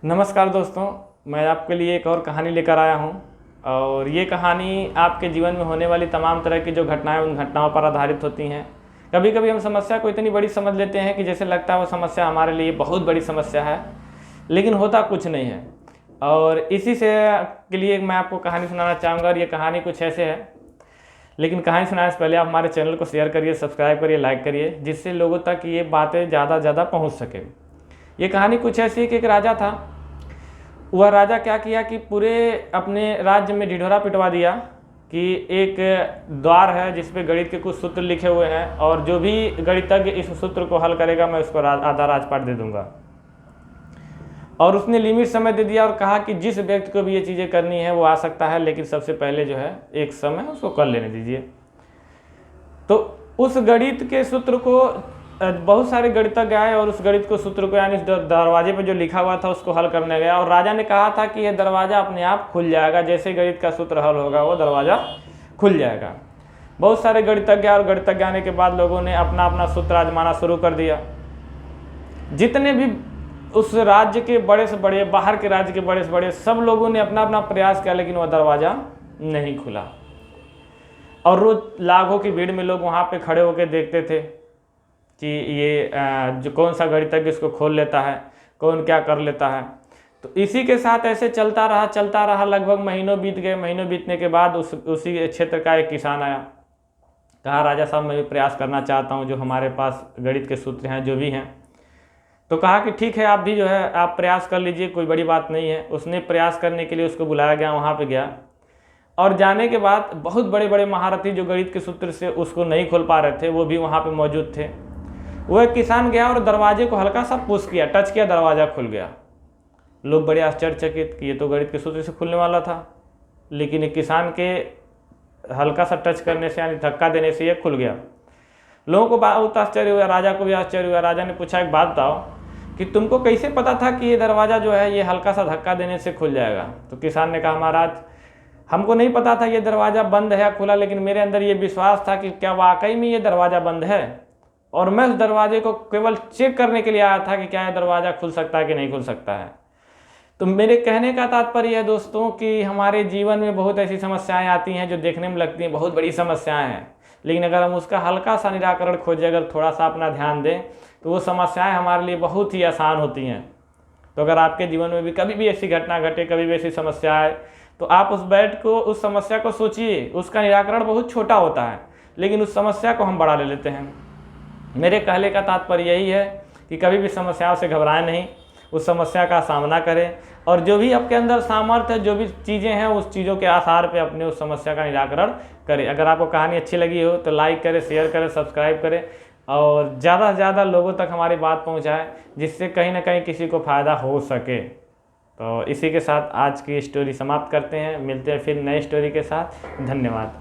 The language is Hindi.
नमस्कार दोस्तों, मैं आपके लिए एक और कहानी लेकर आया हूँ। और ये कहानी आपके जीवन में होने वाली तमाम तरह की जो घटनाएं उन घटनाओं पर आधारित होती हैं। कभी कभी हम समस्या को इतनी बड़ी समझ लेते हैं कि जैसे लगता है वो समस्या हमारे लिए बहुत बड़ी समस्या है, लेकिन होता कुछ नहीं है। और इसी से के लिए मैं आपको कहानी सुनाना चाहूँगा। और ये कहानी कुछ ऐसे है, लेकिन कहानी सुनाने से पहले आप हमारे चैनल को शेयर करिए, सब्सक्राइब करिए, लाइक करिए, जिससे लोगों तक ये बातें ज़्यादा से ज़्यादा पहुँच सके। ये कहानी कुछ ऐसी है कि एक राजा था। वह राजा क्या किया कि पूरे अपने राज्य में ढिढोरा पिटवा दिया कि एक द्वार है जिस पे गणित के कुछ सूत्र लिखे हुए हैं, और जो भी गणितज्ञ इस सूत्र को हल करेगा मैं उसको आधा राजपाट दे दूंगा। और उसने लिमिट समय दे दिया और कहा कि जिस व्यक्ति को भी ये चीज़ें करनी है वो आ सकता है, लेकिन सबसे पहले जो है एक समय उसको कर लेने दीजिए। तो उस गणित के सूत्र को बहुत सारे गणितज्ञ आए और उस गणित को सूत्र को यानी दरवाजे पे जो लिखा हुआ था उसको हल करने गया। और राजा ने कहा था कि यह दरवाज़ा अपने आप खुल जाएगा, जैसे गणित का सूत्र हल होगा वो दरवाज़ा खुल जाएगा। बहुत सारे गणितज्ञ और गणितज्ञ आने के बाद लोगों ने अपना अपना सूत्र आजमाना शुरू कर दिया। जितने भी उस राज्य के बड़े से बड़े, बाहर के राज्य के बड़े से बड़े, सब लोगों ने अपना अपना प्रयास किया, लेकिन वह दरवाज़ा नहीं खुला। और रोज लाखों की भीड़ में लोग वहाँ पे खड़े होकर देखते थे कि ये जो कौन सा गणितज्ञ इसको खोल लेता है, कौन क्या कर लेता है। तो इसी के साथ ऐसे चलता रहा। लगभग महीनों बीत गए। महीनों बीतने के बाद उसी क्षेत्र का एक किसान आया। कहा, राजा साहब मैं भी प्रयास करना चाहता हूँ, जो हमारे पास गणित के सूत्र हैं जो भी हैं। तो कहा कि ठीक है, आप भी जो है आप प्रयास कर लीजिए, कोई बड़ी बात नहीं है। उसने प्रयास करने के लिए उसको बुलाया गया, वहाँ पर गया। और जाने के बाद बहुत बड़े बड़े महारथी जो गणित के सूत्र से उसको नहीं खोल पा रहे थे वो भी वहाँ पर मौजूद थे। वो एक किसान गया और दरवाजे को हल्का सा पुश किया, टच किया, दरवाज़ा खुल गया। लोग बड़े आश्चर्यचकित कि ये तो गणित के सूत्र से खुलने वाला था, लेकिन एक किसान के हल्का सा टच करने से यानी धक्का देने से ये खुल गया। लोगों को बहुत आश्चर्य हुआ, राजा को भी आश्चर्य हुआ। राजा ने पूछा, एक बात बताओ कि तुमको कैसे पता था कि ये दरवाज़ा जो है ये हल्का सा धक्का देने से खुल जाएगा? तो किसान ने कहा, महाराज हमको नहीं पता था ये दरवाज़ा बंद है या खुला, लेकिन मेरे अंदर ये विश्वास था कि क्या वाकई में ये दरवाज़ा बंद है, और मैं उस दरवाजे को केवल चेक करने के लिए आया था कि क्या यह दरवाज़ा खुल सकता है कि नहीं खुल सकता है। तो मेरे कहने का तात्पर्य है दोस्तों कि हमारे जीवन में बहुत ऐसी समस्याएं आती हैं जो देखने में लगती हैं बहुत बड़ी समस्याएं हैं, लेकिन अगर हम उसका हल्का सा निराकरण खोजें, अगर थोड़ा सा अपना ध्यान दें, तो वो समस्याएँ हमारे लिए बहुत ही आसान होती हैं। तो अगर आपके जीवन में भी कभी भी ऐसी घटना घटे, कभी भी ऐसी समस्या आए, तो आप उस समस्या को सोचिए। उसका निराकरण बहुत छोटा होता है, लेकिन उस समस्या को हम बढ़ा ले लेते हैं। मेरे कहने का तात्पर्य यही है कि कभी भी समस्याओं से घबराएं नहीं, उस समस्या का सामना करें, और जो भी आपके अंदर सामर्थ्य है, जो भी चीज़ें हैं, उस चीज़ों के आधार पे अपने उस समस्या का निराकरण करें। अगर आपको कहानी अच्छी लगी हो तो लाइक करें, शेयर करें, सब्सक्राइब करें, और ज़्यादा से ज़्यादा लोगों तक हमारी बात पहुँचाएँ, जिससे कहीं ना कहीं किसी को फ़ायदा हो सके। तो इसी के साथ आज की स्टोरी समाप्त करते हैं। मिलते हैं फिर नई स्टोरी के साथ। धन्यवाद।